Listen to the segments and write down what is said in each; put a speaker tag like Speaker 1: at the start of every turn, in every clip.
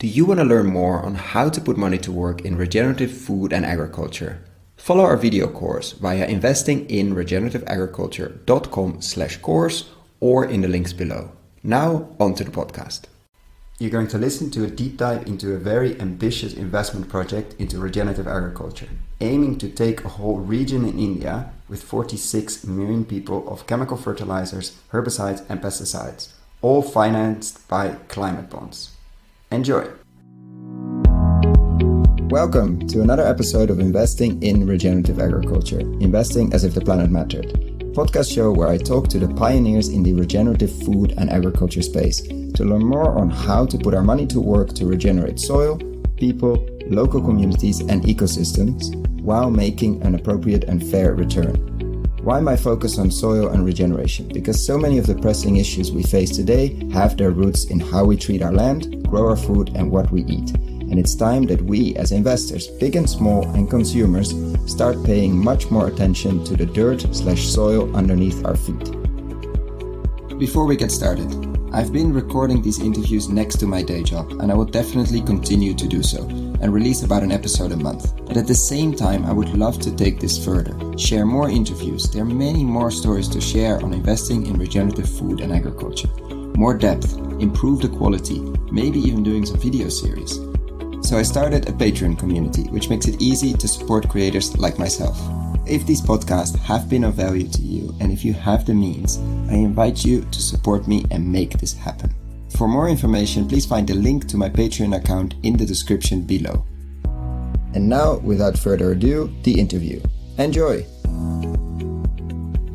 Speaker 1: Do you want to learn more on how to put money to work in regenerative food and agriculture? Follow our video course via investinginregenerativeagriculture.com/course or in the links below. Now, on to the podcast. You're going to listen to a deep dive into a very ambitious investment project into regenerative agriculture, aiming to take a whole region in India with 46 million people of chemical fertilizers, herbicides and pesticides, all financed by climate bonds. Enjoy! Welcome to another episode of Investing in Regenerative Agriculture, Investing as if the planet mattered, podcast show where I talk to the pioneers in the regenerative food and agriculture space to learn more on how to put our money to work to regenerate soil, people, local communities and ecosystems while making an appropriate and fair return. Why my focus on soil and regeneration? Because so many of the pressing issues we face today have their roots in how we treat our land, grow our food and what we eat. And it's time that we as investors, big and small, and consumers start paying much more attention to the dirt/soil underneath our feet. Before we get started, I've been recording these interviews next to my day job, and I will definitely continue to do so and release about an episode a month. But at the same time, I would love to take this further, share more interviews. There are many more stories to share on investing in regenerative food and agriculture. More depth, improve the quality, maybe even doing some video series. So I started a Patreon community, which makes it easy to support creators like myself. If these podcasts have been of value to you, and if you have the means, I invite you to support me and make this happen. For more information, please find the link to my Patreon account in the description below. And now, without further ado, the interview. Enjoy!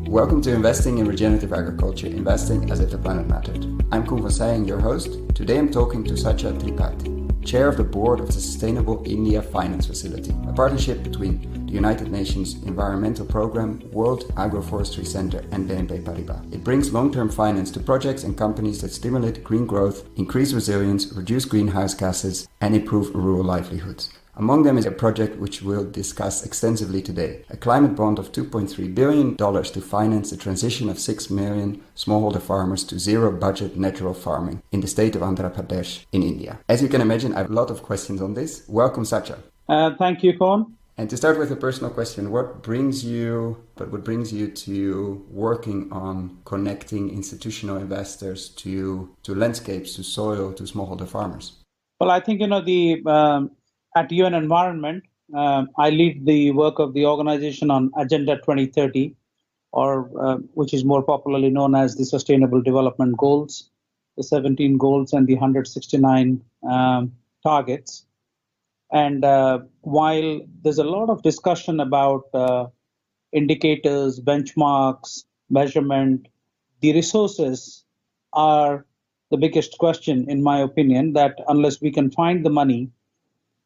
Speaker 1: Welcome to Investing in Regenerative Agriculture, Investing as if the planet mattered. I'm Koen van Seijen, your host. Today I'm talking to Satya Tripathi, Chair of the Board of the Sustainable India Finance Facility, a partnership between the United Nations Environmental Programme, World Agroforestry Centre and BNP Paribas. It brings long-term finance to projects and companies that stimulate green growth, increase resilience, reduce greenhouse gases and improve rural livelihoods. Among them is a project which we'll discuss extensively today, a climate bond of $2.3 billion to finance the transition of 6 million smallholder farmers to zero-budget natural farming in the state of Andhra Pradesh in India. As you can imagine, I have a lot of questions on this. Welcome, Satya.
Speaker 2: Thank you, Koen.
Speaker 1: And to start with a personal question, what brings you to working on connecting institutional investors to landscapes, to soil, to smallholder farmers?
Speaker 2: Well, I think, at UN Environment, I lead the work of the organization on Agenda 2030, which is more popularly known as the Sustainable Development Goals, the 17 goals and the 169 targets. And while there's a lot of discussion about indicators, benchmarks, measurement, the resources are the biggest question, in my opinion, that unless we can find the money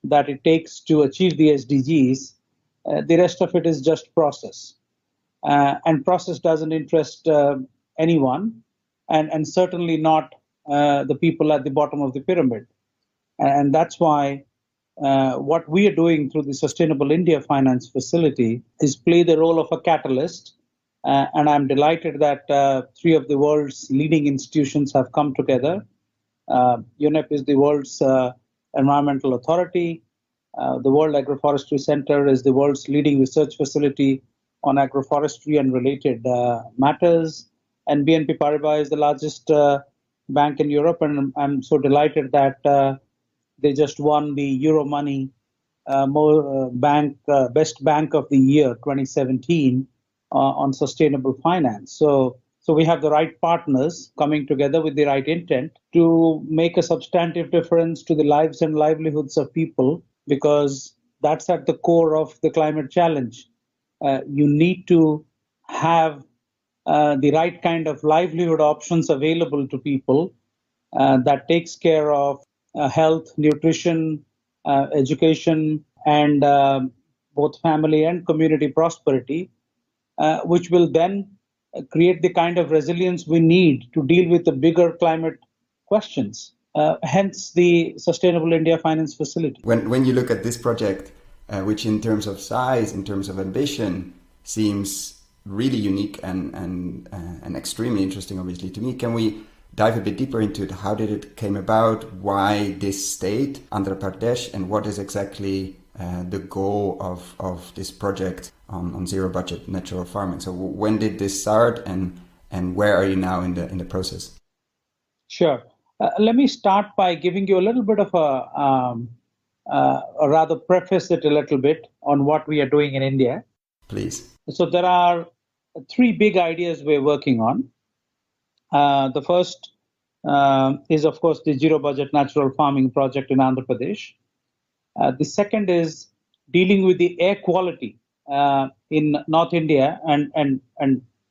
Speaker 2: that it takes to achieve the SDGs, the rest of it is just process. And process doesn't interest anyone, and certainly not the people at the bottom of the pyramid. And that's why what we are doing through the Sustainable India Finance Facility is play the role of a catalyst. And I'm delighted that 3 of the world's leading institutions have come together. UNEP is the world's environmental authority. The World Agroforestry Center is the world's leading research facility on agroforestry and related matters. And BNP Paribas is the largest bank in Europe. And I'm so delighted that they just won the Euromoney Best Bank of the Year 2017 on sustainable finance. So we have the right partners coming together with the right intent to make a substantive difference to the lives and livelihoods of people, because that's at the core of the climate challenge. You need to have the right kind of livelihood options available to people that takes care of health, nutrition, education, and both family and community prosperity, which will then create the kind of resilience we need to deal with the bigger climate questions. Hence the Sustainable India Finance Facility.
Speaker 1: When you look at this project, which in terms of size, in terms of ambition, seems really unique and extremely interesting, obviously, to me, can we dive a bit deeper into it. How did it came about? Why this state, Andhra Pradesh, and what is exactly the goal of this project on zero budget natural farming? So when did this start, and where are you now in the process?
Speaker 2: Sure. Let me start by giving you a little bit of or rather preface it a little bit on what we are doing in India.
Speaker 1: Please.
Speaker 2: So there are three big ideas we're working on. The first is, of course, the zero budget natural farming project in Andhra Pradesh. The second is dealing with the air quality in North India and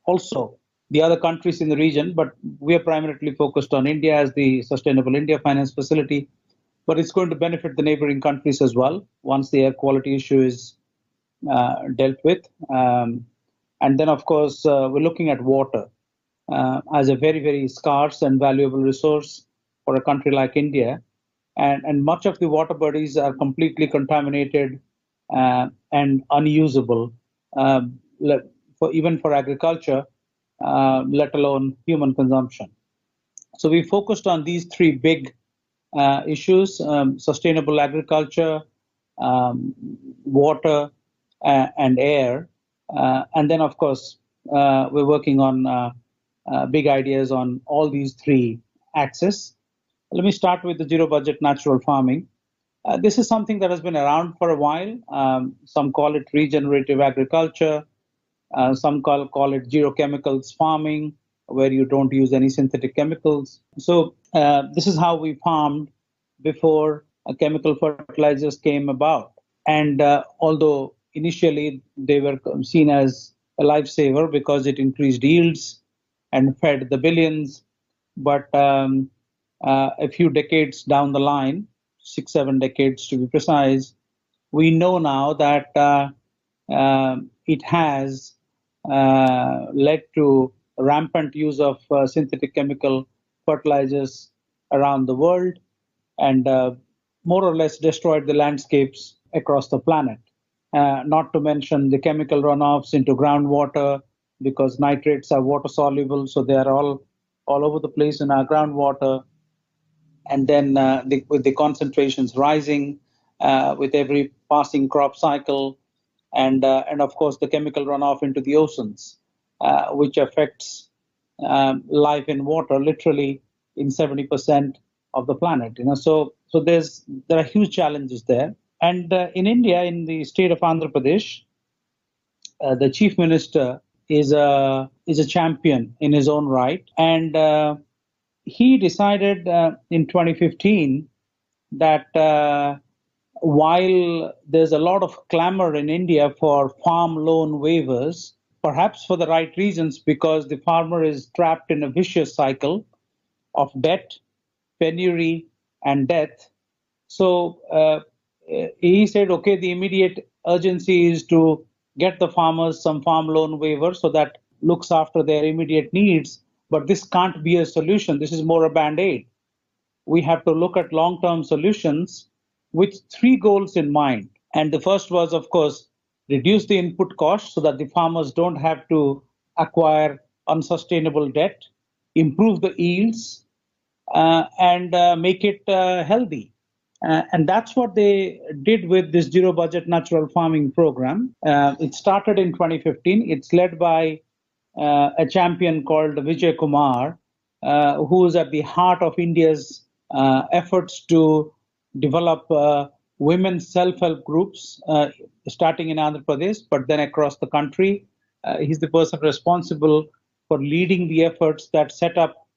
Speaker 2: also the other countries in the region, but we are primarily focused on India as the Sustainable India Finance Facility. But it's going to benefit the neighboring countries as well once the air quality issue is dealt with. And then, of course, we're looking at water as a very, very scarce and valuable resource for a country like India. And much of the water bodies are completely contaminated and unusable, even for agriculture, let alone human consumption. So we focused on these three big issues: sustainable agriculture, water, and air. And then, of course, we're working on big ideas on all these three axes. Let me start with the zero budget natural farming. This is something that has been around for a while. Some call it regenerative agriculture. Some call it zero chemicals farming, where you don't use any synthetic chemicals. So this is how we farmed before chemical fertilizers came about. And although initially they were seen as a lifesaver because it increased yields and fed the billions, but a few decades down the line, 6, 7 decades to be precise, we know now that it has led to rampant use of synthetic chemical fertilizers around the world and more or less destroyed the landscapes across the planet. Not to mention the chemical runoffs into groundwater, because nitrates are water soluble, so they are all over the place in our groundwater. And then with the concentrations rising with every passing crop cycle, and of course the chemical runoff into the oceans, which affects life in water literally in 70% of the planet. So there are huge challenges there. And in India, in the state of Andhra Pradesh, the chief minister is a champion in his own right, and he decided in 2015 that while there's a lot of clamor in India for farm loan waivers, perhaps for the right reasons, because the farmer is trapped in a vicious cycle of debt, penury, and death. So he said, okay, the immediate urgency is to get the farmers some farm loan waiver so that looks after their immediate needs. But this can't be a solution. This is more a band-aid. We have to look at long-term solutions with three goals in mind. And the first was, of course, reduce the input cost so that the farmers don't have to acquire unsustainable debt, improve the yields, and make it healthy. And that's what they did with this zero budget natural farming program. It started in 2015. It's led by a champion called Vijay Kumar, who is at the heart of India's efforts to develop women's self-help groups, starting in Andhra Pradesh, but then across the country. He's the person responsible for leading the efforts that set up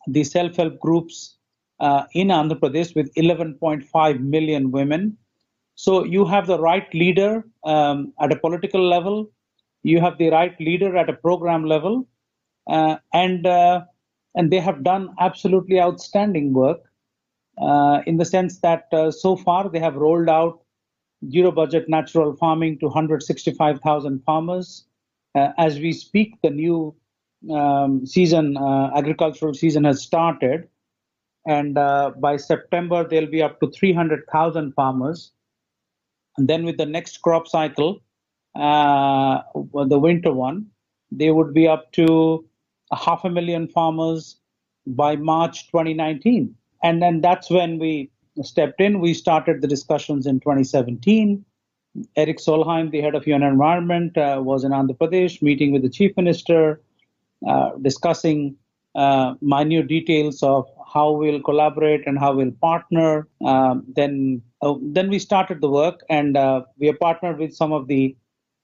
Speaker 2: the self-help groups in Andhra Pradesh with 11.5 million women. So you have the right leader at a political level, you have the right leader at a program level, and they have done absolutely outstanding work in the sense that so far they have rolled out zero budget natural farming to 165,000 farmers. As we speak, the new agricultural season has started, and by September they'll be up to 300,000 farmers. And then with the next crop cycle, the winter one, they would be up to 500,000 farmers by March 2019. And then that's when we stepped in. We started the discussions in 2017. Eric Solheim, the head of UN Environment, was in Andhra Pradesh meeting with the chief minister, discussing minute details of how we'll collaborate and how we'll partner. Then we started the work, and we are partnered with some of the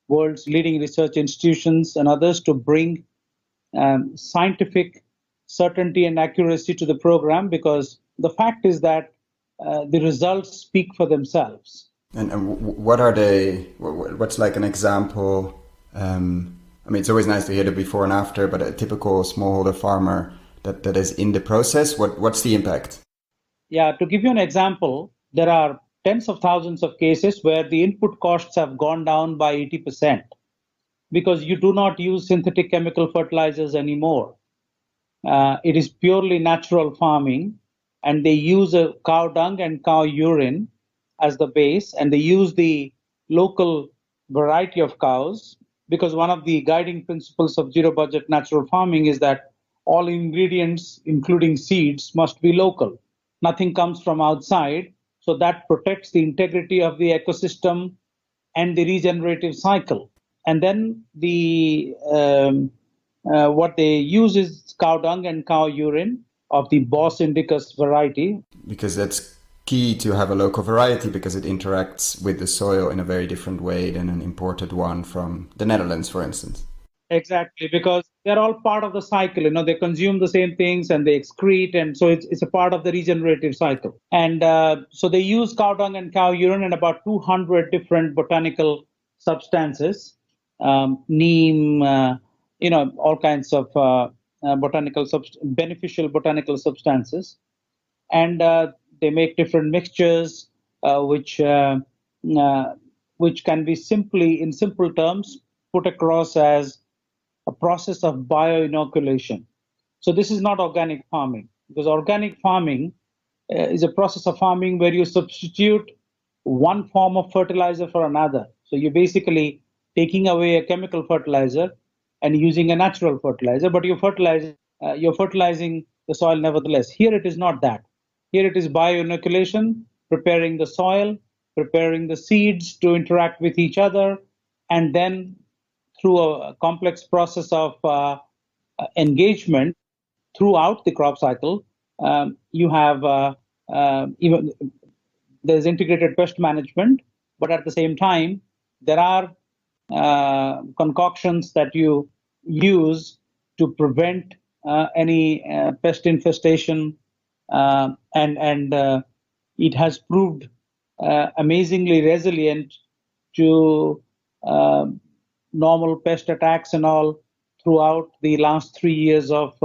Speaker 2: world's leading research institutions and others to bring scientific certainty and accuracy to the program, because the fact is that the results speak for themselves.
Speaker 1: And what are they? What's like an example? I mean, it's always nice to hear the before and after, but a typical smallholder farmer that is in the process, what's the impact?
Speaker 2: Yeah, to give you an example, there are tens of thousands of cases where the input costs have gone down by 80% because you do not use synthetic chemical fertilizers anymore. It is purely natural farming, and they use a cow dung and cow urine as the base, and they use the local variety of cows, because one of the guiding principles of zero budget natural farming is that all ingredients, including seeds, must be local. Nothing comes from outside, so that protects the integrity of the ecosystem and the regenerative cycle. And then what they use is cow dung and cow urine of the Bos indicus variety.
Speaker 1: Because that's key to have a local variety, because it interacts with the soil in a very different way than an imported one from the Netherlands, for instance.
Speaker 2: Exactly, because they're all part of the cycle. They consume the same things and they excrete, and so it's a part of the regenerative cycle. And so they use cow dung and cow urine and about 200 different botanical substances, neem, all kinds of beneficial botanical substances, and they make different mixtures, which can be in simple terms, put across as a process of bioinoculation. So this is not organic farming, because organic farming is a process of farming where you substitute one form of fertilizer for another. So you're basically taking away a chemical fertilizer and using a natural fertilizer, but you're fertilizing the soil nevertheless. Here it is not that. Here it is bioinoculation, preparing the soil, preparing the seeds to interact with each other, and then through a complex process of engagement throughout the crop cycle, you have even there's integrated pest management, but at the same time, there are concoctions that you use to prevent any pest infestation, and it has proved amazingly resilient to normal pest attacks and all throughout the last 3 years of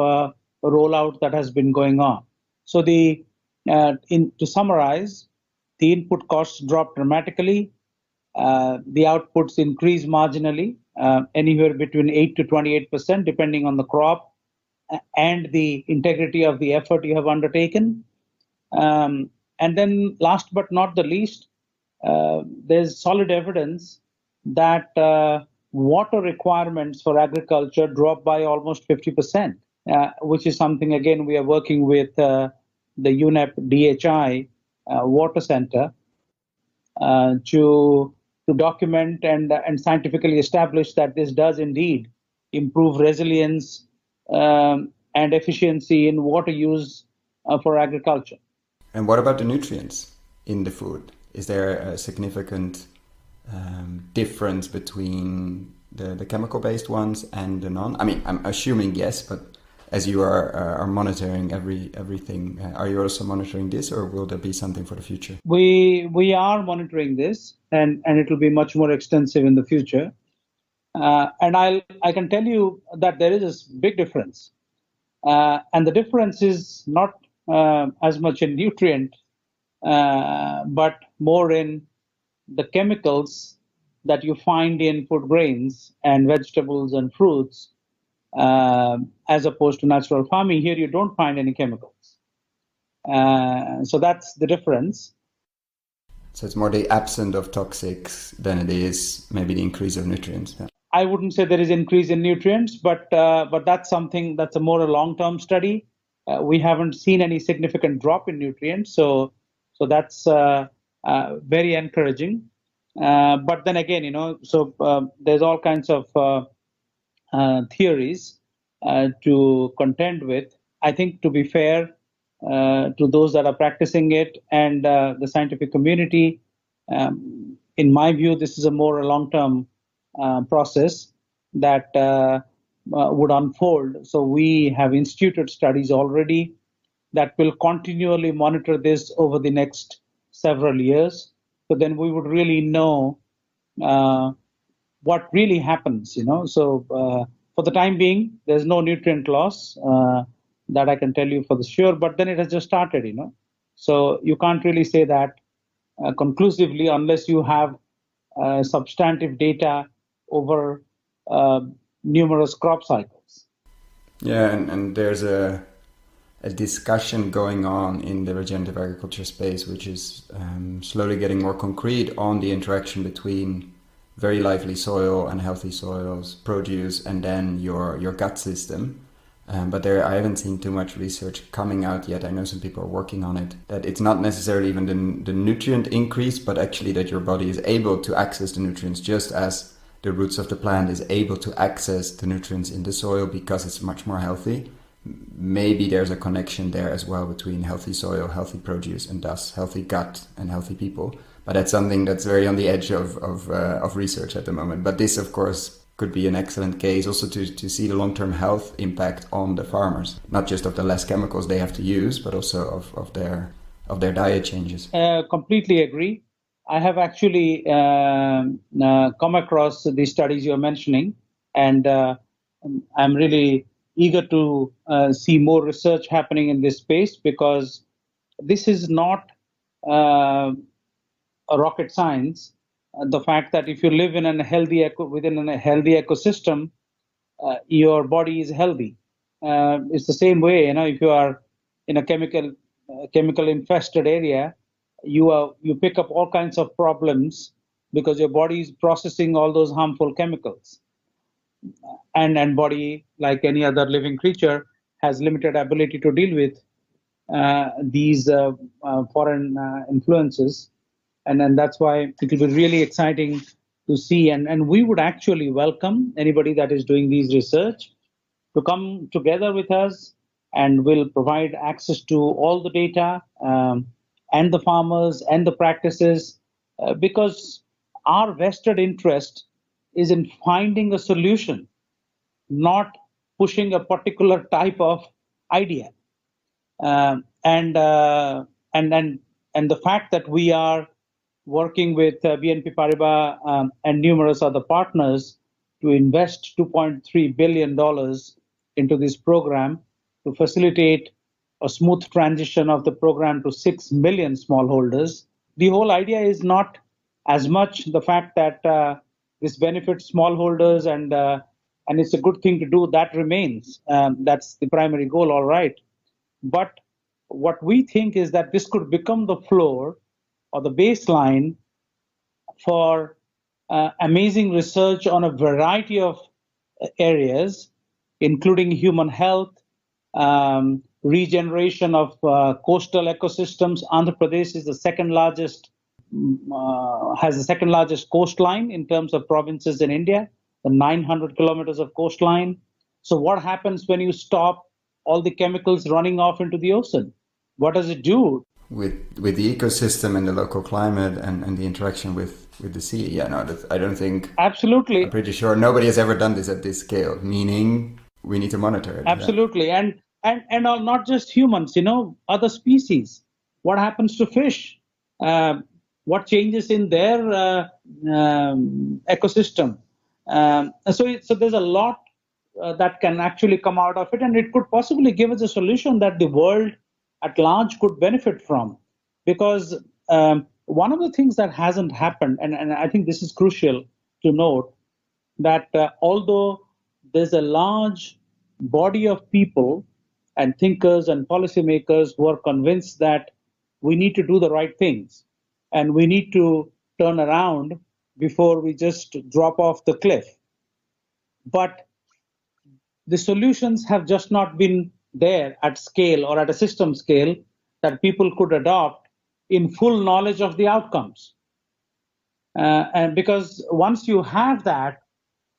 Speaker 2: rollout that has been going on. So to summarize, the input costs drop dramatically. The outputs increase marginally, anywhere between 8 to 28%, depending on the crop and the integrity of the effort you have undertaken. And then last but not the least, there's solid evidence that water requirements for agriculture drop by almost 50%, which is something, again, we are working with the UNEP DHI Water Center to document and scientifically establish that this does indeed improve resilience and efficiency in water use for agriculture.
Speaker 1: And what about the nutrients in the food? Is there a significant difference between the chemical-based ones and the non? I mean, I'm assuming yes, but as you are monitoring everything, are you also monitoring this, or will there be something for the future?
Speaker 2: We are monitoring this, and it will be much more extensive in the future. And I can tell you that there is a big difference, and the difference is not as much in nutrient, but more in the chemicals that you find in food grains and vegetables and fruits, as opposed to natural farming. Here you don't find any chemicals. So that's the difference.
Speaker 1: So it's more the absence of toxics than it is maybe the increase of nutrients. Yeah.
Speaker 2: I wouldn't say there is increase in nutrients, but that's something that's a more long-term study. we haven't seen any significant drop in nutrients. So that's very encouraging. But then again, there's all kinds of theories to contend with. I think, to be fair to those that are practicing it and the scientific community, in my view, this is a more long-term process that would unfold. So we have instituted studies already that will continually monitor this over the next several years. So then we would really know what really happens. So for the time being, there's no nutrient loss that I can tell you for the sure. But then it has just started. So you can't really say that conclusively unless you have substantive data over numerous crop cycles.
Speaker 1: Yeah, and there's a discussion going on in the regenerative agriculture space, which is slowly getting more concrete on the interaction between very lively soil and healthy soils, produce, and then your gut system. But I haven't seen too much research coming out yet. I know some people are working on it. That it's not necessarily even the nutrient increase, but actually that your body is able to access the nutrients just as the roots of the plant is able to access the nutrients in the soil because it's much more healthy. Maybe there's a connection there as well between healthy soil, healthy produce, and thus healthy gut and healthy people. But that's something that's very on the edge of research at the moment. But this, of course, could be an excellent case also to see the long-term health impact on the farmers, not just of the less chemicals they have to use, but also of their diet changes.
Speaker 2: Completely agree. I have actually come across these studies you're mentioning, and I'm really eager to see more research happening in this space, because this is not a rocket science. The fact that if you live in within a healthy ecosystem, your body is healthy. It's the same way, if you are in a chemical infested area, you pick up all kinds of problems because your body is processing all those harmful chemicals. And body, like any other living creature, has limited ability to deal with these foreign influences. And then that's why it will be really exciting to see. And we would actually welcome anybody that is doing these research to come together with us, and will provide access to all the data and the farmers and the practices, because our vested interest is in finding a solution, not pushing a particular type of idea. And the fact that we are working with BNP Paribas and numerous other partners to invest $2.3 billion into this program to facilitate a smooth transition of the program to 6 million smallholders. The whole idea is not as much the fact that this benefits smallholders and it's a good thing to do. That remains. That's the primary goal, all right. But what we think is that this could become the floor or the baseline for amazing research on a variety of areas, including human health, regeneration of coastal ecosystems. Andhra Pradesh is the has the second largest coastline in terms of provinces in India, the 900 kilometers of coastline. So what happens when you stop all the chemicals running off into the ocean? What does it do?
Speaker 1: With the ecosystem and the local climate and the interaction with the sea. Yeah, no, I don't think...
Speaker 2: Absolutely.
Speaker 1: I'm pretty sure nobody has ever done this at this scale, meaning we need to monitor it.
Speaker 2: Absolutely. Yeah. And not just humans, other species. What happens to fish? What changes in their ecosystem? So there's a lot that can actually come out of it, and it could possibly give us a solution that the world at large could benefit from. Because one of the things that hasn't happened, and I think this is crucial to note, that although there's a large body of people and thinkers and policymakers who are convinced that we need to do the right things and we need to turn around before we just drop off the cliff. But the solutions have just not been there at scale or at a system scale that people could adopt in full knowledge of the outcomes. And because once you have that,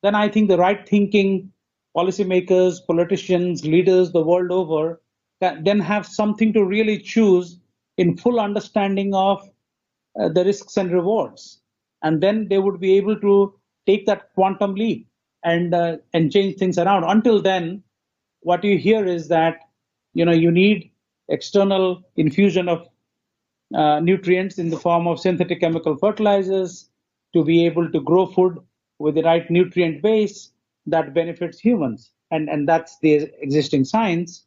Speaker 2: then I think the right thinking policymakers, politicians, leaders the world over then have something to really choose in full understanding of the risks and rewards. And then they would be able to take that quantum leap and change things around. Until then, what you hear is that you need external infusion of nutrients in the form of synthetic chemical fertilizers to be able to grow food with the right nutrient base that benefits humans. And that's the existing science.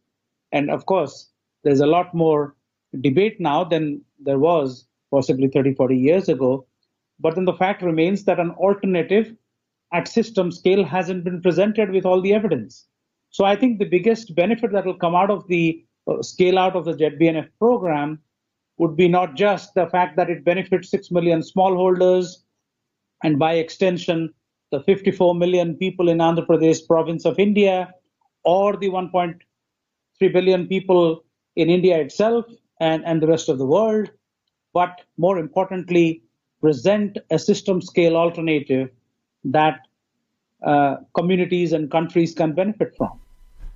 Speaker 2: And of course, there's a lot more debate now than there was possibly 30, 40 years ago. But then the fact remains that an alternative at system scale hasn't been presented with all the evidence. So I think the biggest benefit that will come out of the scale out of the JETBNF program would be not just the fact that it benefits 6 million smallholders and by extension, the 54 million people in Andhra Pradesh province of India, or the 1.3 billion people in India itself and the rest of the world, but more importantly, present a system scale alternative that communities and countries can benefit from.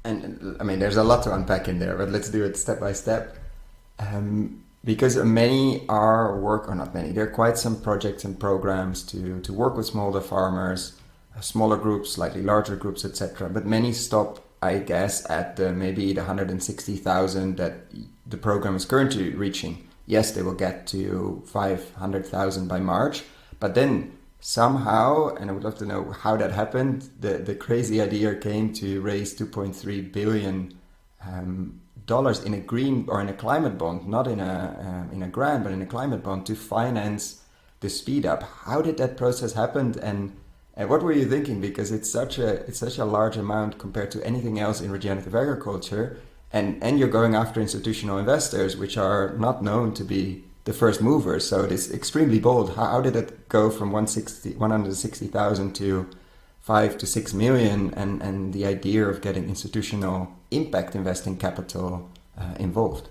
Speaker 1: And I mean, there's a lot to unpack in there, but let's do it step by step. Because many are or not many, there are quite some projects and programs to work with smallholder farmers, smaller groups, slightly larger groups, etc. But many stop, I guess, at maybe the 160,000 that the program is currently reaching. Yes, they will get to 500,000 by March, but then somehow, and I would love to know how that happened, the crazy idea came to raise $2.3 billion dollars in a green or in a climate bond, not in a grant, but in a climate bond to finance the speed up. How did that process happen, and what were you thinking? Because it's such a large amount compared to anything else in regenerative agriculture, and you're going after institutional investors, which are not known to be the first movers. So it is extremely bold. How did it go from 160,000 to 5 to 6 million, and the idea of getting institutional impact investing capital involved?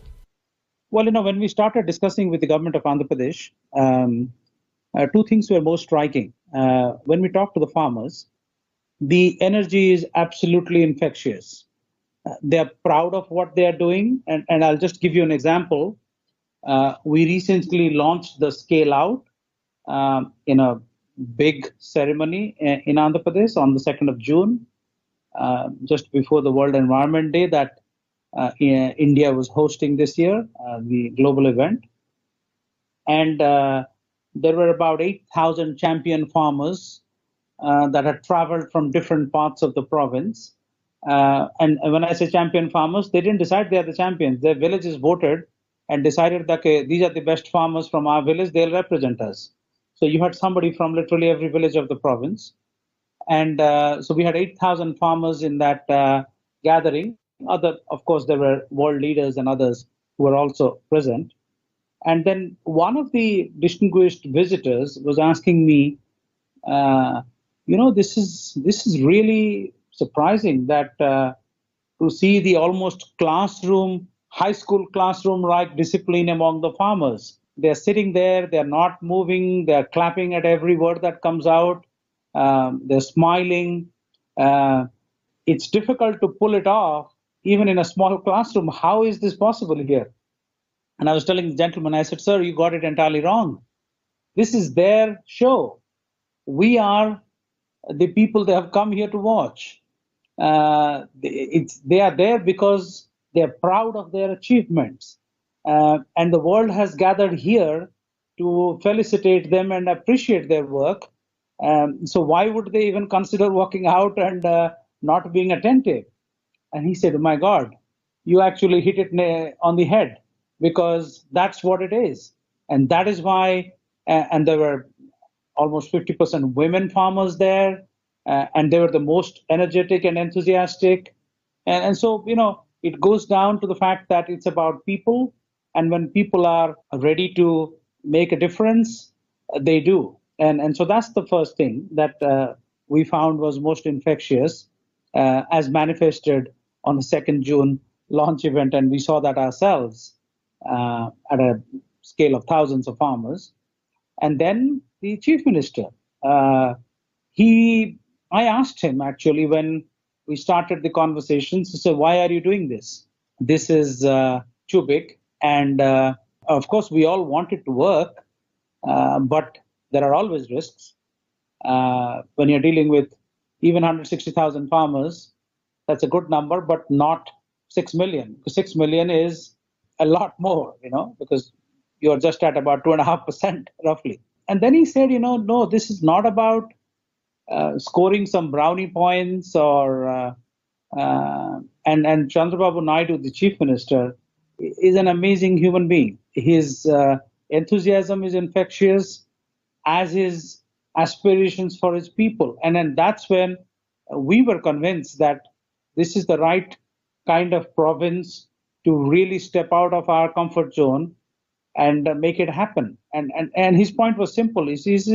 Speaker 2: Well, when we started discussing with the government of Andhra Pradesh, two things were most striking. When we talked to the farmers, the energy is absolutely infectious. They are proud of what they are doing. And I'll just give you an example. We recently launched the Scale Out in a big ceremony in Andhra Pradesh on the 2nd of June, just before the World Environment Day that India was hosting this year, the global event. And there were about 8,000 champion farmers that had traveled from different parts of the province. And when I say champion farmers, they didn't decide they are the champions. Their villages voted and decided that, okay, these are the best farmers from our village, they'll represent us. So you had somebody from literally every village of the province. And so we had 8,000 farmers in that gathering. Of course, there were world leaders and others who were also present. And then one of the distinguished visitors was asking me, this is really surprising that to see the almost high school classroom-like discipline among the farmers. They're sitting there, they're not moving, they're clapping at every word that comes out, they're smiling. It's difficult to pull it off, even in a small classroom. How is this possible here? And I was telling the gentleman, I said, sir, you got it entirely wrong. This is their show. We are the people that have come here to watch. They are there because they're proud of their achievements. And the world has gathered here to felicitate them and appreciate their work. So why would they even consider walking out and not being attentive? And he said, oh my God, you actually hit it on the head, because that's what it is. And that is why, and there were almost 50% women farmers there, and they were the most energetic and enthusiastic. And so, it goes down to the fact that it's about people. And when people are ready to make a difference, they do. And so that's the first thing that we found was most infectious, as manifested on the 2nd June launch event, and we saw that ourselves at a scale of thousands of farmers. And then the chief minister, I asked him actually when we started the conversations, he said, why are you doing this? This is too big. And of course, we all want it to work, but there are always risks. When you're dealing with even 160,000 farmers, that's a good number, but not 6 million. 6 million is a lot more, because you're just at about 2.5% roughly. And then he said, no, this is not about scoring some brownie points and Chandrababu Naidu, the chief minister, is an amazing human being. His enthusiasm is infectious, as his aspirations for his people. And then that's when we were convinced that this is the right kind of province to really step out of our comfort zone and make it happen. And his point was simple. He says,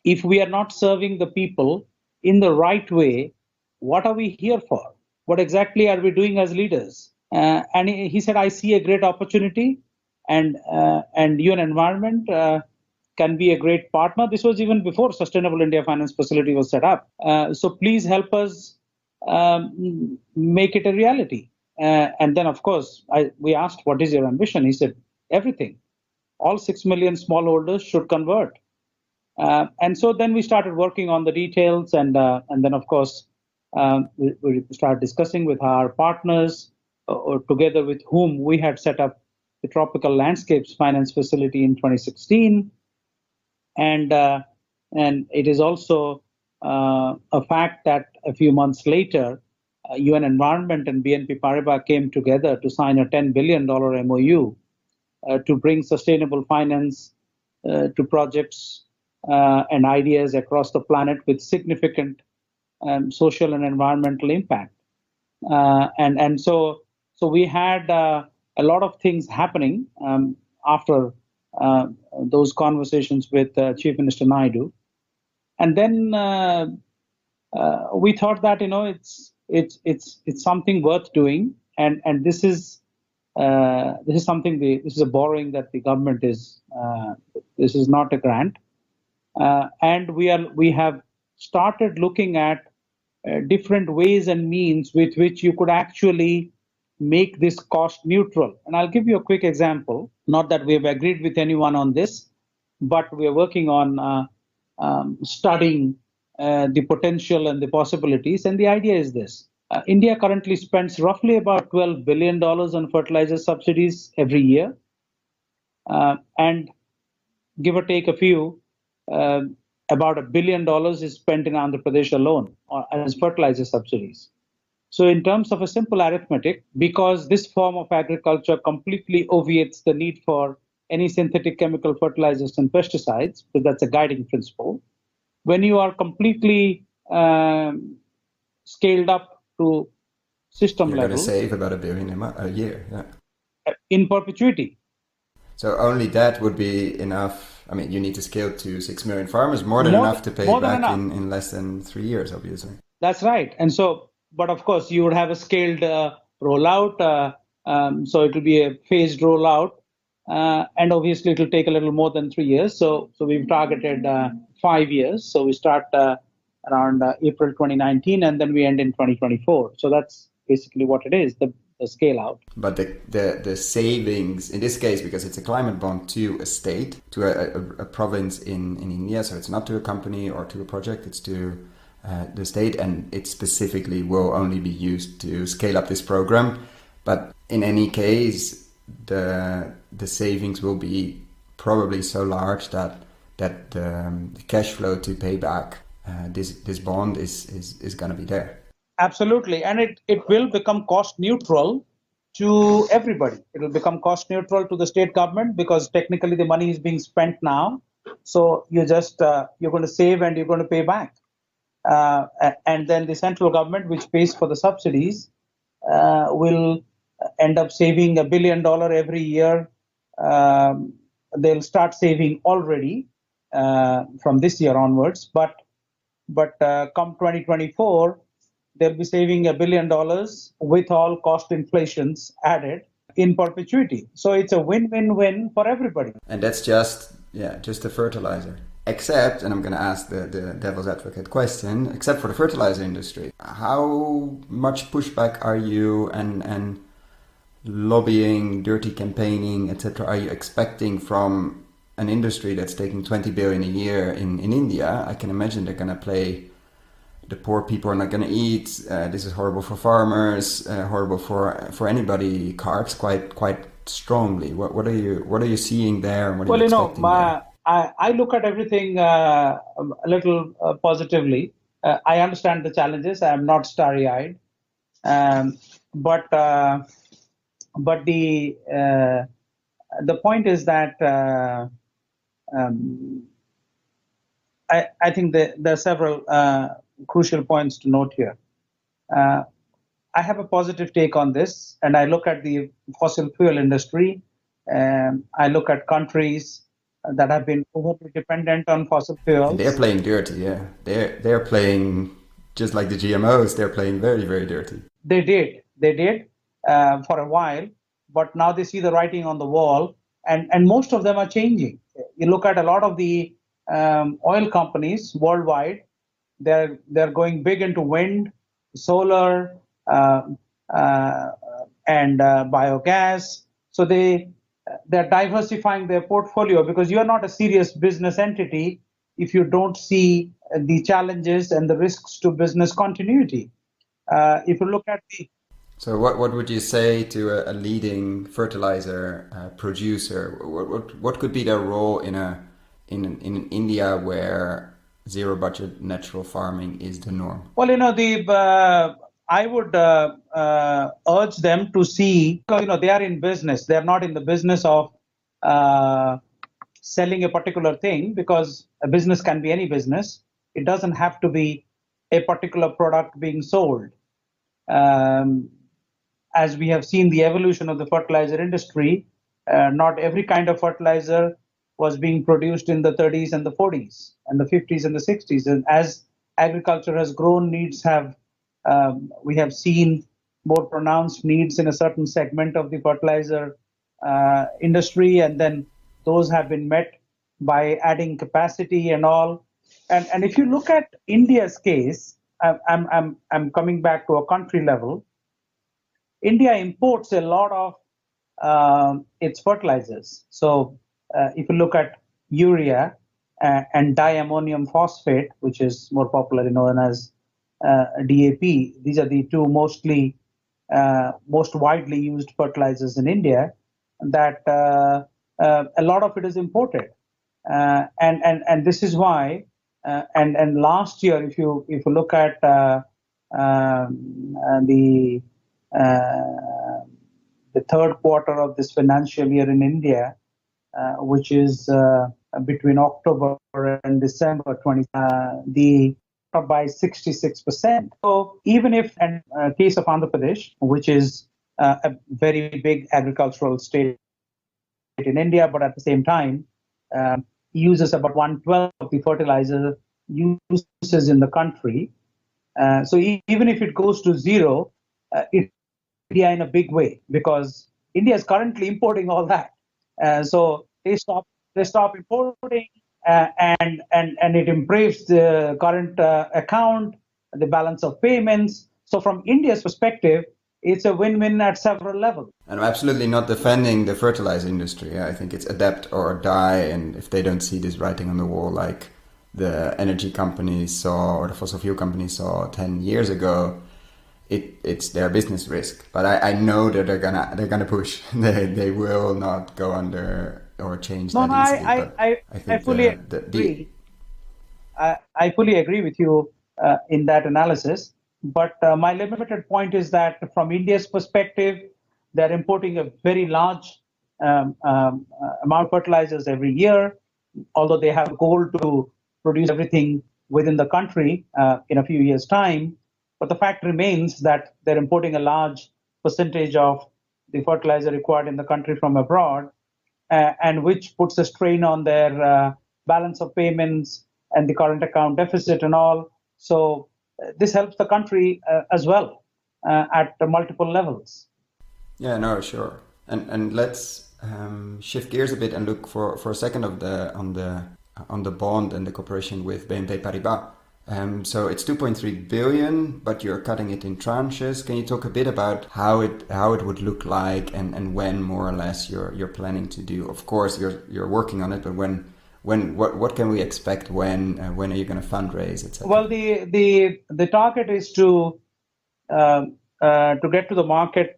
Speaker 2: if we are not serving the people in the right way, what are we here for? What exactly are we doing as leaders? And he said, I see a great opportunity, and UN Environment can be a great partner. This was even before Sustainable India Finance Facility was set up. So please help us make it a reality. And then, of course, we asked, what is your ambition? He said, everything. All 6 million smallholders should convert. And so then we started working on the details, and then, of course, we started discussing with our partners, or together with whom we had set up the Tropical Landscapes Finance Facility in 2016. And it is also a fact that a few months later, UN Environment and BNP Paribas came together to sign a $10 billion MOU to bring sustainable finance to projects and ideas across the planet with significant social and environmental impact. And so we had a lot of things happening after those conversations with Chief Minister Naidu. And then we thought that, it's something worth doing. And this is something, this is a borrowing that the government is, this is not a grant. And we have started looking at different ways and means with which you could actually make this cost neutral. And I'll give you a quick example. Not that we have agreed with anyone on this, but we are working on studying the potential and the possibilities. And the idea is this. India currently spends roughly about $12 billion on fertilizer subsidies every year. And give or take a few, about $1 billion is spent in Andhra Pradesh alone as fertilizer subsidies. So in terms of a simple arithmetic, because this form of agriculture completely obviates the need for any synthetic chemical fertilizers and pesticides, because that's a guiding principle, when you are completely scaled up to system level,
Speaker 1: you're going to save about $1 billion a year,
Speaker 2: in perpetuity.
Speaker 1: So only that would be enough. I mean, you need to scale to 6 million farmers, more than enough to pay back in less than 3 years, obviously.
Speaker 2: That's right. And so, but of course, you would have a scaled rollout. So it will be a phased rollout. And obviously, it will take a little more than 3 years. So we've targeted 5 years. So we start around April 2019, and then we end in 2024. So that's basically what it is, the scale out.
Speaker 1: But the savings, in this case, because it's a climate bond to a state, to a province in India, so it's not to a company or to a project, it's to the state, and it specifically will only be used to scale up this program. But in any case, the savings will be probably so large that the cash flow to pay back this bond is going to be there.
Speaker 2: Absolutely. And it will become cost neutral to everybody. It will become cost neutral to the state government because technically the money is being spent now. So you're going to save and you're going to pay back. And then the central government, which pays for the subsidies, will end up saving $1 billion every year. They'll start saving already from this year onwards. But come 2024, they'll be saving $1 billion with all cost inflations added in perpetuity. So it's a win-win-win for everybody.
Speaker 1: And that's just the fertilizer. Except, and I'm going to ask the devil's advocate question, except for the fertilizer industry, how much pushback are you and lobbying, dirty campaigning, etc., are you expecting from an industry that's taking 20 billion a year in India? I can imagine they're going to play the poor people are not going to eat. This is horrible for farmers, horrible for anybody. Cards quite strongly. What are you seeing there? And what are you expecting there?
Speaker 2: I look at everything a little positively. I understand the challenges. I am not starry-eyed, but the point is that I think there are several crucial points to note here. I have a positive take on this, and I look at the fossil fuel industry. I look at countries that have been overly dependent on fossil fuels.
Speaker 1: And they're playing dirty, yeah. They're playing just like the GMOs. They're playing very, very dirty.
Speaker 2: They did for a while, but now they see the writing on the wall, and most of them are changing. You look at a lot of the oil companies worldwide. They're going big into wind, solar, and biogas. So they're diversifying their portfolio, because you are not a serious business entity if you don't see the challenges and the risks to business continuity. If you look at the
Speaker 1: So what would you say to a leading fertilizer producer? What could be their role in India where zero budget natural farming is the norm?
Speaker 2: Well, I would urge them to see, they are in business. They're not in the business of selling a particular thing, because a business can be any business. It doesn't have to be a particular product being sold. As we have seen the evolution of the fertilizer industry, not every kind of fertilizer was being produced in the 30s and the 40s and the 50s and the 60s. And as agriculture has grown, we have seen more pronounced needs in a certain segment of the fertilizer industry, and then those have been met by adding capacity and all. And if you look at India's case, I'm coming back to a country level. India imports a lot of its fertilizers. So if you look at urea and diammonium phosphate, which is more popularly known as DAP, these are the two most widely used fertilizers in India. That a lot of it is imported, and this is why. And last year, if you look at the third quarter of this financial year in India, which is between October and December 20, the up by 66%. So even if, in case of Andhra Pradesh, which is a very big agricultural state in India, but at the same time uses about 1/12 of the fertilizer uses in the country. So even if it goes to zero, it's India in a big way, because India is currently importing all that. So they stop importing, and it improves the current account, the balance of payments. So from India's perspective, it's a win-win at several levels.
Speaker 1: And I'm absolutely not defending the fertilizer industry. I think it's adapt or die, and if they don't see this writing on the wall like the energy companies saw or the fossil fuel companies saw 10 years ago, it's their business risk. But I know that they're gonna push. They will not go under or change that easily.
Speaker 2: I fully agree. I fully agree with you in that analysis. But my limited point is that from India's perspective, they're importing a very large amount of fertilizers every year, although they have a goal to produce everything within the country in a few years' time. But the fact remains that they're importing a large percentage of the fertilizer required in the country from abroad, and which puts a strain on their balance of payments and the current account deficit and all. So this helps the country as well at multiple levels.
Speaker 1: Yeah, no, sure. And let's shift gears a bit and look for a second on the bond and the cooperation with BNP Paribas. So it's 2.3 billion, but you're cutting it in tranches. Can you talk a bit about how it would look like and when more or less you're planning to do? Of course, you're working on it, but what can we expect? When are you going to fundraise, etc.?
Speaker 2: Well, the target is to get to the market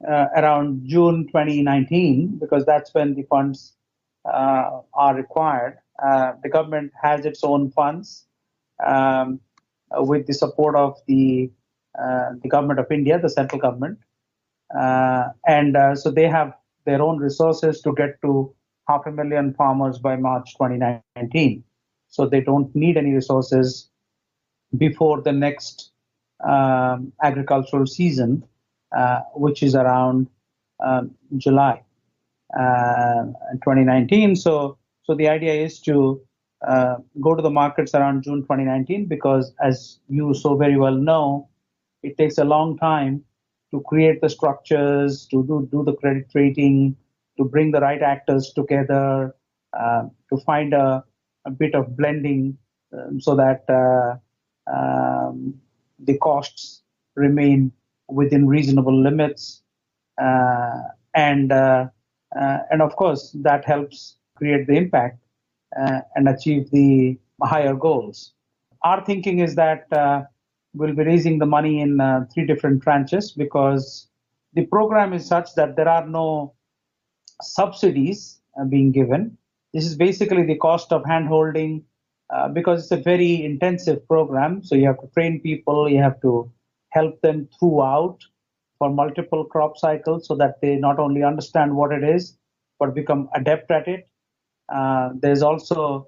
Speaker 2: around June 2019, because that's when the funds are required. The government has its own funds with the support of the government of India, the central government, and so they have their own resources to get to 500,000 farmers by March 2019. So they don't need any resources before the next agricultural season, which is around July 2019. So the idea is to go to the markets around June 2019, because as you so very well know, it takes a long time to create the structures, to do the credit rating, to bring the right actors together, to find a bit of blending so that the costs remain within reasonable limits, and of course that helps create the impact and achieve the higher goals. Our thinking is that we'll be raising the money in 3 different tranches, because the program is such that there are no subsidies being given. This is basically the cost of handholding, because it's a very intensive program. So you have to train people, you have to help them throughout for multiple crop cycles so that they not only understand what it is, but become adept at it. There's also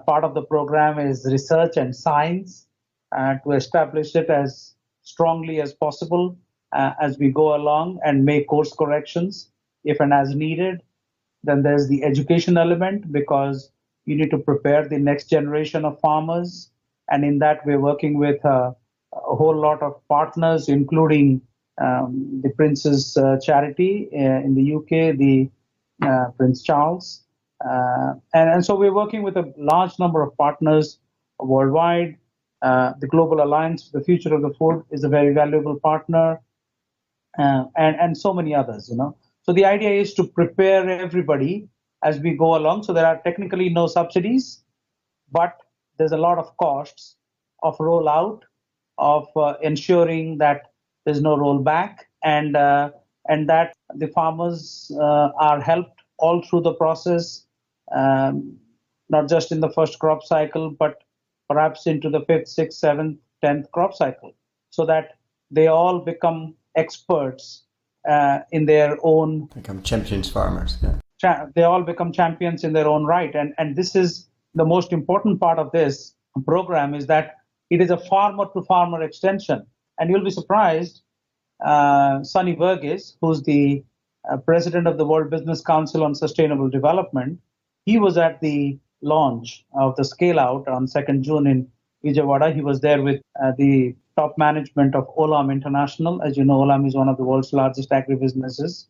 Speaker 2: part of the program is research and science to establish it as strongly as possible as we go along and make course corrections if and as needed. Then there's the education element, because you need to prepare the next generation of farmers. And in that, we're working with a whole lot of partners, including the Prince's Charity in the UK, the Prince Charles. And so we're working with a large number of partners worldwide. The Global Alliance for the Future of the Food is a very valuable partner, and so many others, So the idea is to prepare everybody as we go along. So there are technically no subsidies, but there's a lot of costs of rollout, of ensuring that there's no rollback, and that the farmers are helped all through the process, not just in the first crop cycle, but perhaps into the 5th, 6th, 7th, 10th crop cycle, so that they all become experts in their own.
Speaker 1: Become champions farmers.
Speaker 2: Yeah. They all become champions in their own right. And this is the most important part of this program, is that it is a farmer-to-farmer extension. And you'll be surprised, Sonny Burgess, who's the president of the World Business Council on Sustainable Development, he was at the launch of the scale-out on 2nd June in Vijayawada. He was there with the top management of Olam International. As you know, Olam is one of the world's largest agribusinesses,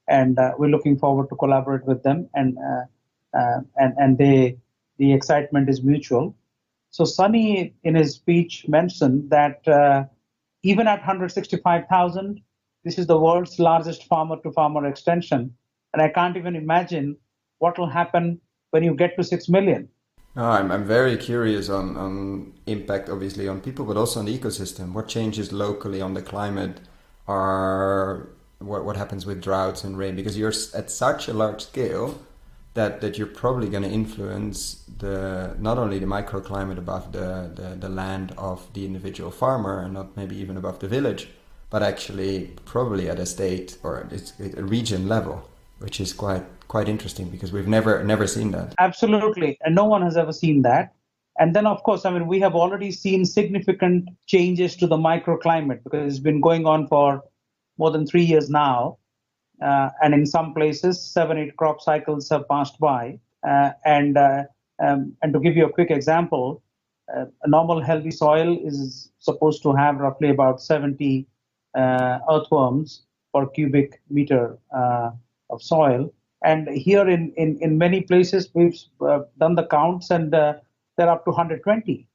Speaker 2: and we're looking forward to collaborate with them. And the excitement is mutual. So Sunny, in his speech, mentioned that even at 165,000, this is the world's largest farmer-to-farmer extension, and I can't even imagine what will happen when you get to 6 million.
Speaker 1: No, I'm very curious on impact, obviously, on people, but also on the ecosystem. What changes locally on the climate are what happens with droughts and rain? Because you're at such a large scale that you're probably going to influence not only the microclimate above the land of the individual farmer, and not maybe even above the village, but actually probably at a state or a region level, which is quite interesting, because we've never seen that.
Speaker 2: Absolutely. And no one has ever seen that. And then, of course, we have already seen significant changes to the microclimate, because it's been going on for more than 3 years now. And in some places, 7-8 crop cycles have passed by. And to give you a quick example, A normal healthy soil is supposed to have roughly about 70 earthworms per cubic meter of soil. And here in many places, we've done the counts and they're up to 120.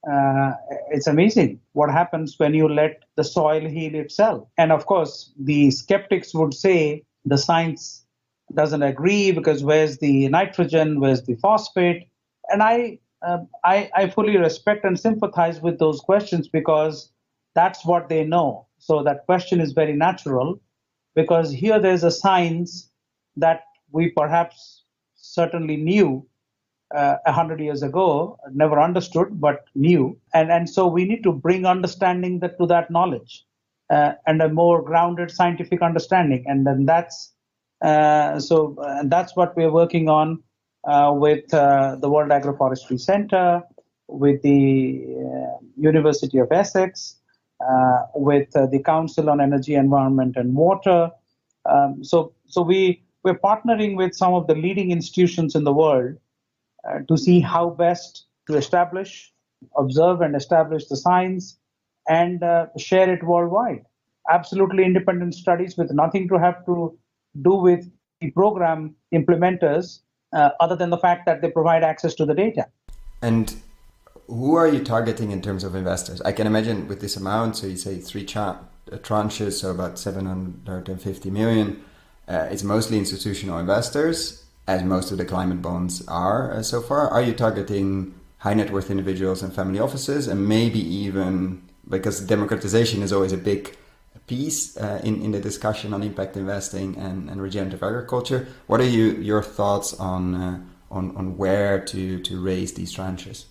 Speaker 2: It's amazing what happens when you let the soil heal itself. And of course, the skeptics would say the science doesn't agree because where's the nitrogen, where's the phosphate? And I fully respect and sympathize with those questions because that's what they know. So that question is very natural because here there's a science that we perhaps certainly knew 100 years ago, never understood, but knew. And so we need to bring understanding to that knowledge and a more grounded scientific understanding. And then that's what we're working on with the World Agroforestry Center, with the University of Essex, with the Council on Energy, Environment and Water. So we're partnering with some of the leading institutions in the world to see how best to observe and establish the science and share it worldwide. Absolutely independent studies with nothing to have to do with the program implementers, other than the fact that they provide access to the data.
Speaker 1: And who are you targeting in terms of investors? I can imagine with this amount, so you say three tranches, so about 750 million, it's mostly institutional investors, as most of the climate bonds are so far. Are you targeting high net worth individuals and family offices, and maybe even, because democratization is always a big piece in the discussion on impact investing and regenerative agriculture, what are your thoughts on where to raise these tranches?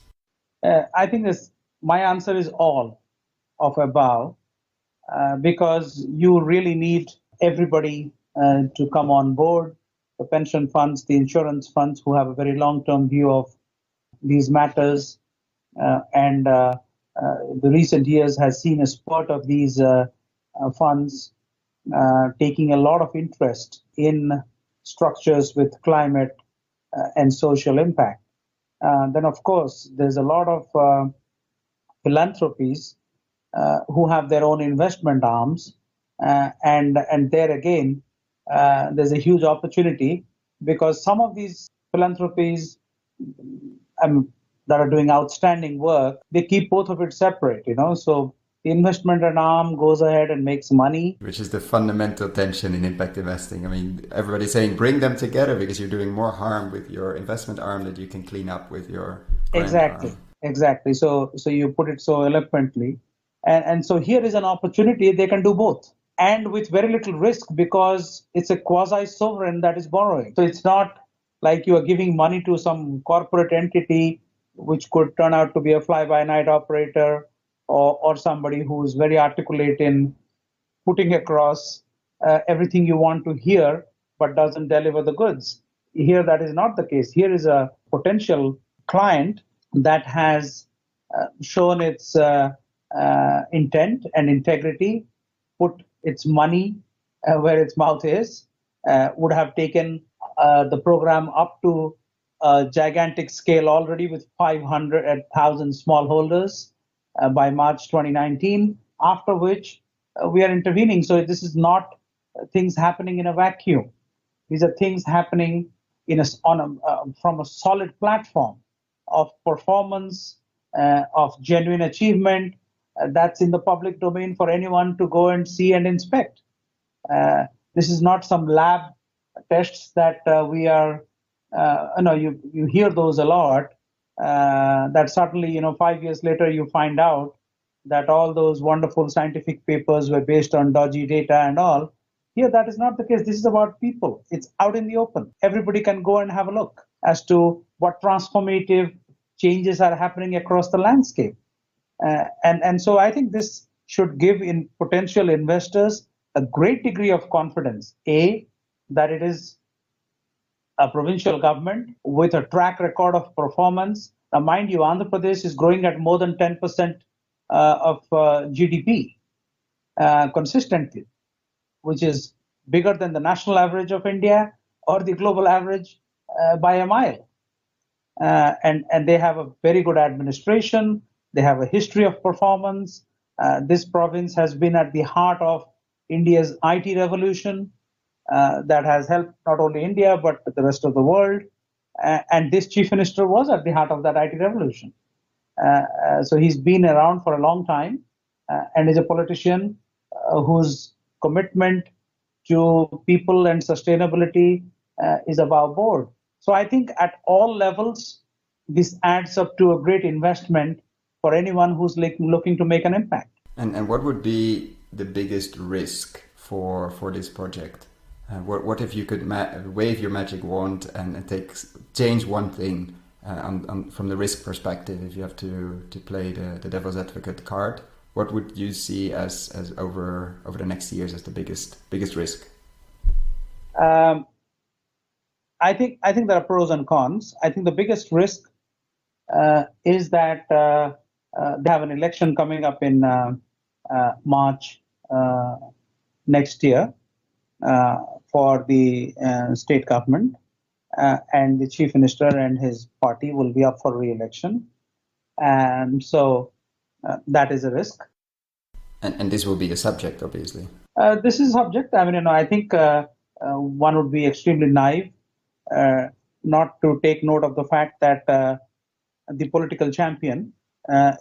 Speaker 2: I think my answer is all of above, because you really need everybody to come on board. The pension funds, the insurance funds who have a very long-term view of these matters. And the recent years has seen a spurt of these funds taking a lot of interest in structures with climate and social impact. Then, of course, there's a lot of philanthropies who have their own investment arms. And there again, there's a huge opportunity because some of these philanthropies that are doing outstanding work, they keep both of it separate, So the investment arm goes ahead and makes money.
Speaker 1: Which is the fundamental tension in impact investing. I mean, everybody's saying bring them together because you're doing more harm with your investment arm that you can clean up with your
Speaker 2: arm. Exactly. So you put it so eloquently. And so here is an opportunity. They can do both. And with very little risk because it's a quasi-sovereign that is borrowing. So it's not like you are giving money to some corporate entity which could turn out to be a fly-by-night operator or somebody who's very articulate in putting across everything you want to hear but doesn't deliver the goods. Here that is not the case. Here is a potential client that has shown its intent and integrity, put its money where its mouth is, would have taken the program up to a gigantic scale already with 500,000 smallholders by March 2019, after which we are intervening. So this is not things happening in a vacuum. These are things happening from a solid platform of performance, of genuine achievement, that's in the public domain for anyone to go and see and inspect. This is not some lab tests that we are, you hear those a lot, that suddenly, 5 years later, you find out that all those wonderful scientific papers were based on dodgy data and all. Here, that is not the case. This is about people. It's out in the open. Everybody can go and have a look as to what transformative changes are happening across the landscape. And so I think this should give in potential investors a great degree of confidence, that it is a provincial government with a track record of performance. Now, mind you, Andhra Pradesh is growing at more than 10% of GDP consistently, which is bigger than the national average of India or the global average by a mile. And they have a very good administration. They have a history of performance. This province has been at the heart of India's IT revolution that has helped not only India but the rest of the world. And this chief minister was at the heart of that IT revolution. So he's been around for a long time and is a politician whose commitment to people and sustainability is above board. So I think at all levels, this adds up to a great investment for anyone who's looking to make an impact.
Speaker 1: And what would be the biggest risk for this project? What if you could wave your magic wand and change one thing from the risk perspective? If you have to play the devil's advocate card, what would you see as over the next years as the biggest risk?
Speaker 2: I think there are pros and cons. I think the biggest risk is that they have an election coming up in March next year for the state government, and the chief minister and his party will be up for re-election, and so that is a risk.
Speaker 1: And this will be a subject, obviously.
Speaker 2: This is a subject. I mean, I think one would be extremely naive not to take note of the fact that the political champion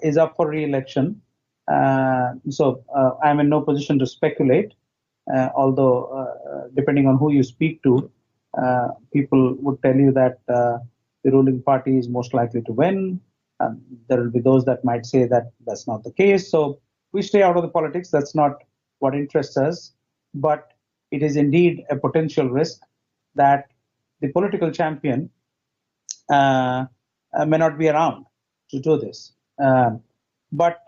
Speaker 2: is up for re-election. So I'm in no position to speculate, although depending on who you speak to, people would tell you that the ruling party is most likely to win. There will be those that might say that that's not the case. So we stay out of the politics. That's not what interests us. But it is indeed a potential risk that the political champion may not be around to do this. But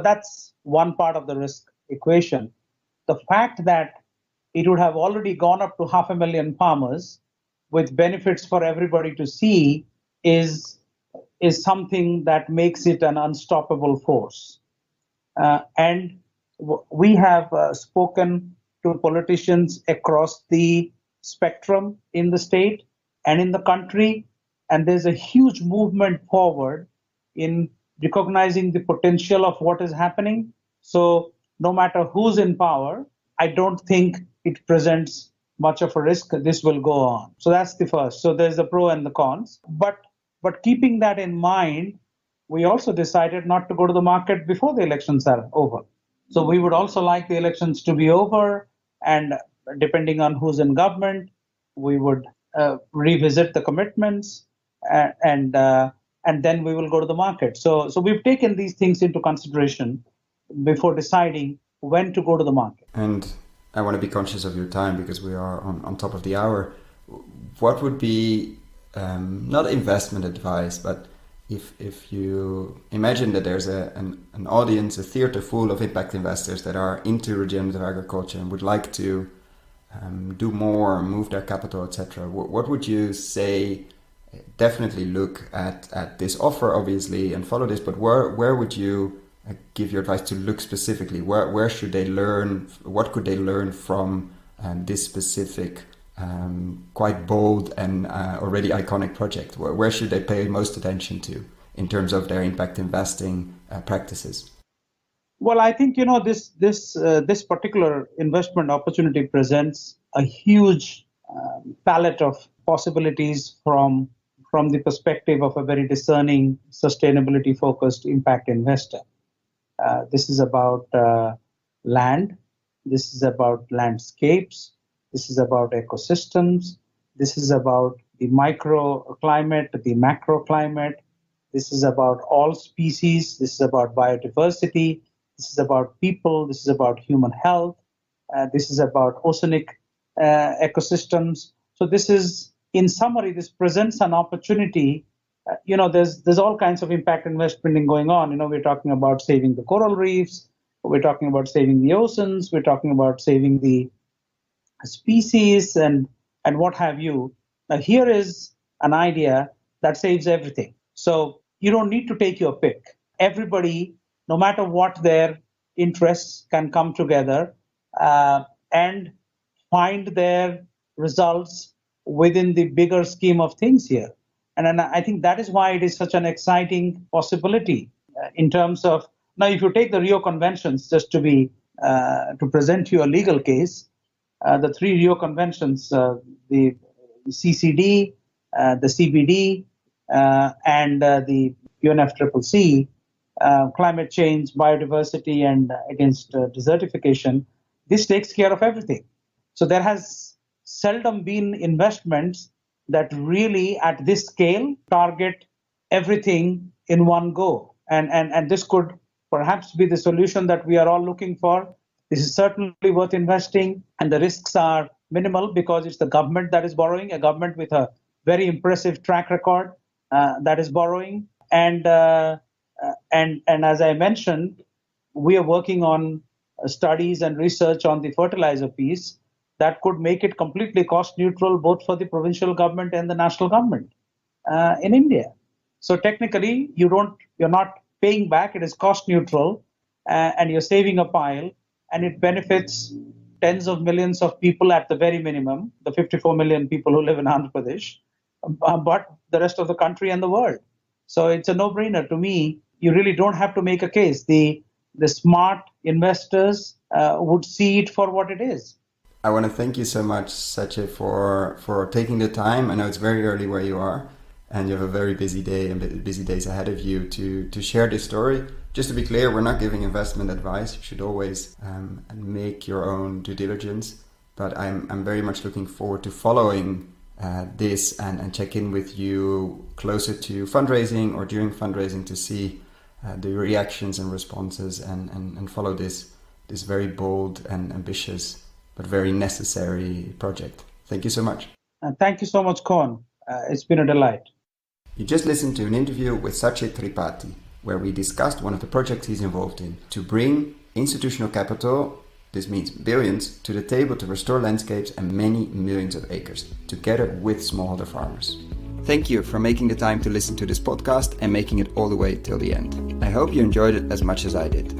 Speaker 2: that's one part of the risk equation. The fact that it would have already gone up to 500,000 farmers with benefits for everybody to see is something that makes it an unstoppable force. And we have spoken to politicians across the spectrum in the state and in the country, and there's a huge movement forward in recognizing the potential of what is happening. So no matter who's in power, I don't think it presents much of a risk. This will go on. So that's the first. So there's the pro and the cons. But keeping that in mind, we also decided not to go to the market before the elections are over. So we would also like the elections to be over, and depending on who's in government, we would revisit the commitments, and then we will go to the market. So we've taken these things into consideration before deciding when to go to the market.
Speaker 1: And I want to be conscious of your time because we are on top of the hour. What would be not investment advice, but if you imagine that there's an audience, a theater full of impact investors that are into regenerative agriculture and would like to do more, move their capital, etc., what would you say? Definitely look at this offer, obviously, and follow this, but where would you give your advice to look specifically? Where should they learn? What could they learn from this specific, quite bold and already iconic project? Where should they pay most attention to in terms of their impact investing practices?
Speaker 2: Well, I think this particular investment opportunity presents a huge palette of possibilities from the perspective of a very discerning, sustainability-focused impact investor. This is about land. This is about landscapes. This is about ecosystems. This is about the microclimate, the macroclimate. This is about all species. This is about biodiversity. This is about people. This is about human health. This is about oceanic ecosystems. So this is, in summary, this presents an opportunity. There's all kinds of impact investment going on. We're talking about saving the coral reefs. We're talking about saving the oceans. We're talking about saving the species and what have you. Now, here is an idea that saves everything. So you don't need to take your pick. Everybody, no matter what their interests, can come together and find their results within the bigger scheme of things here. And then I think that is why it is such an exciting possibility in terms of, now if you take the Rio Conventions, just to present you a legal case, the three Rio Conventions, the CCD, the CBD, and the UNFCCC, climate change, biodiversity, and against desertification, this takes care of everything. So there has seldom been investments that really at this scale target everything in one go. And this could perhaps be the solution that we are all looking for. This is certainly worth investing, and the risks are minimal because it's the government that is borrowing, a government with a very impressive track record that is borrowing. And as I mentioned, we are working on studies and research on the fertilizer piece that could make it completely cost neutral both for the provincial government and the national government in India. So technically, you're not paying back; it is cost neutral, and you're saving a pile, and it benefits tens of millions of people at the very minimum, the 54 million people who live in Andhra Pradesh, but the rest of the country and the world. So it's a no-brainer to me. You really don't have to make a case. The smart investors would see it for what it is.
Speaker 1: I want to thank you so much, Satya, for taking the time. I know it's very early where you are, and you have a very busy day and busy days ahead of you to share this story. Just to be clear, we're not giving investment advice. You should always make your own due diligence. But I'm very much looking forward to following this and check in with you closer to fundraising or during fundraising to see the reactions and responses and follow this very bold and ambitious but very necessary project. Thank you so much.
Speaker 2: Thank you so much, Koen. It's been a delight.
Speaker 1: You just listened to an interview with Satya Tripathi, where we discussed one of the projects he's involved in to bring institutional capital, this means billions, to the table to restore landscapes and many millions of acres, together with smallholder farmers. Thank you for making the time to listen to this podcast and making it all the way till the end. I hope you enjoyed it as much as I did.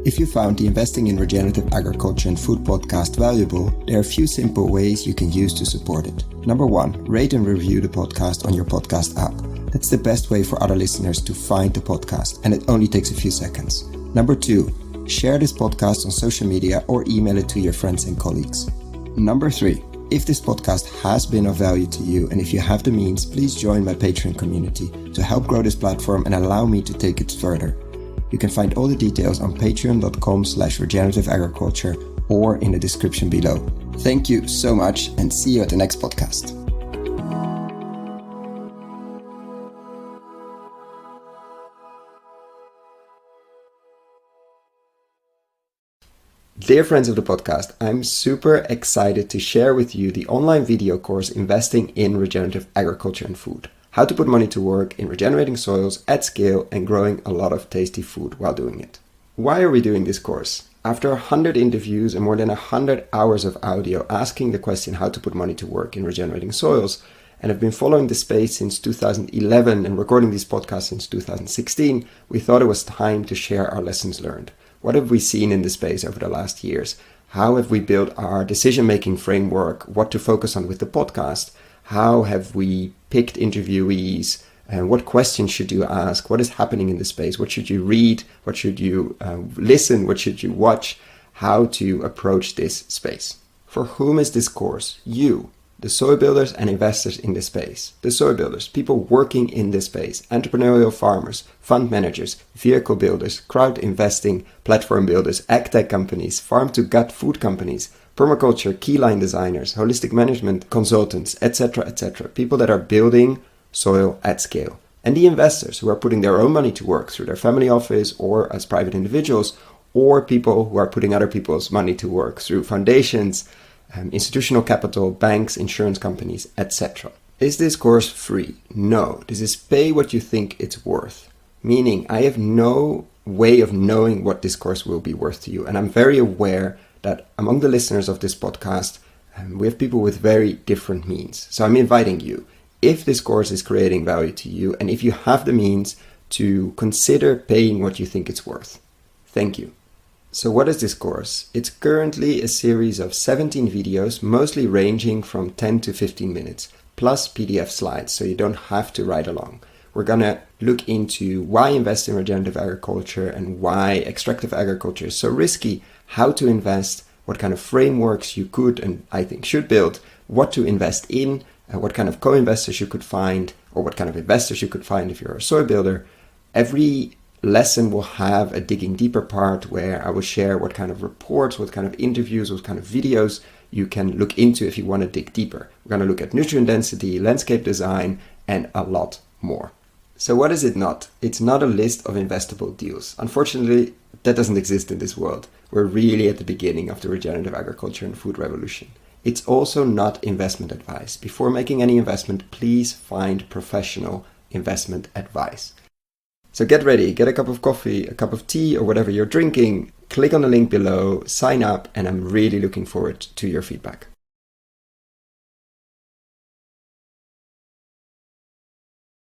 Speaker 1: If you found the Investing in Regenerative Agriculture and Food podcast valuable, there are a few simple ways you can use to support it. Number 1, rate and review the podcast on your podcast app. That's the best way for other listeners to find the podcast, and it only takes a few seconds. Number 2, share this podcast on social media or email it to your friends and colleagues. Number 3, if this podcast has been of value to you and if you have the means, please join my Patreon community to help grow this platform and allow me to take it further. You can find all the details on patreon.com/regenerativeagriculture or in the description below. Thank you so much and see you at the next podcast. Dear friends of the podcast, I'm super excited to share with you the online video course Investing in Regenerative Agriculture and Food. How to put money to work in regenerating soils at scale and growing a lot of tasty food while doing it. Why are we doing this course? After 100 interviews and more than 100 hours of audio asking the question how to put money to work in regenerating soils, and have been following the space since 2011 and recording these podcasts since 2016, we thought it was time to share our lessons learned. What have we seen in the space over the last years? How have we built our decision-making framework? What to focus on with the podcast? How have we picked interviewees? And what questions should you ask? What is happening in the space? What should you read? What should you listen? What should you watch? How to approach this space? For whom is this course? You, the soil builders and investors in this space. The soil builders, people working in this space, entrepreneurial farmers, fund managers, vehicle builders, crowd investing, platform builders, agtech companies, farm-to-gut food companies, permaculture, keyline designers, holistic management consultants, etc., etc. People that are building soil at scale. And the investors who are putting their own money to work through their family office or as private individuals, or people who are putting other people's money to work through foundations, institutional capital, banks, insurance companies, etc. Is this course free? No. This is pay what you think it's worth. Meaning, I have no way of knowing what this course will be worth to you. And I'm very aware that among the listeners of this podcast, we have people with very different means. So I'm inviting you, if this course is creating value to you, and if you have the means, to consider paying what you think it's worth. Thank you. So what is this course? It's currently a series of 17 videos, mostly ranging from 10 to 15 minutes, plus PDF slides, so you don't have to ride along. We're going to look into why invest in regenerative agriculture and why extractive agriculture is so risky, how to invest, what kind of frameworks you could and I think should build, what to invest in, what kind of co-investors you could find, or what kind of investors you could find if you're a soy builder. Every lesson will have a digging deeper part where I will share what kind of reports, what kind of interviews, what kind of videos you can look into if you want to dig deeper. We're going to look at nutrient density, landscape design, and a lot more. So what is it not? It's not a list of investable deals. Unfortunately, that doesn't exist in this world. We're really at the beginning of the regenerative agriculture and food revolution. It's also not investment advice. Before making any investment, please find professional investment advice. So get ready, get a cup of coffee, a cup of tea, or whatever you're drinking. Click on the link below, sign up, and I'm really looking forward to your feedback.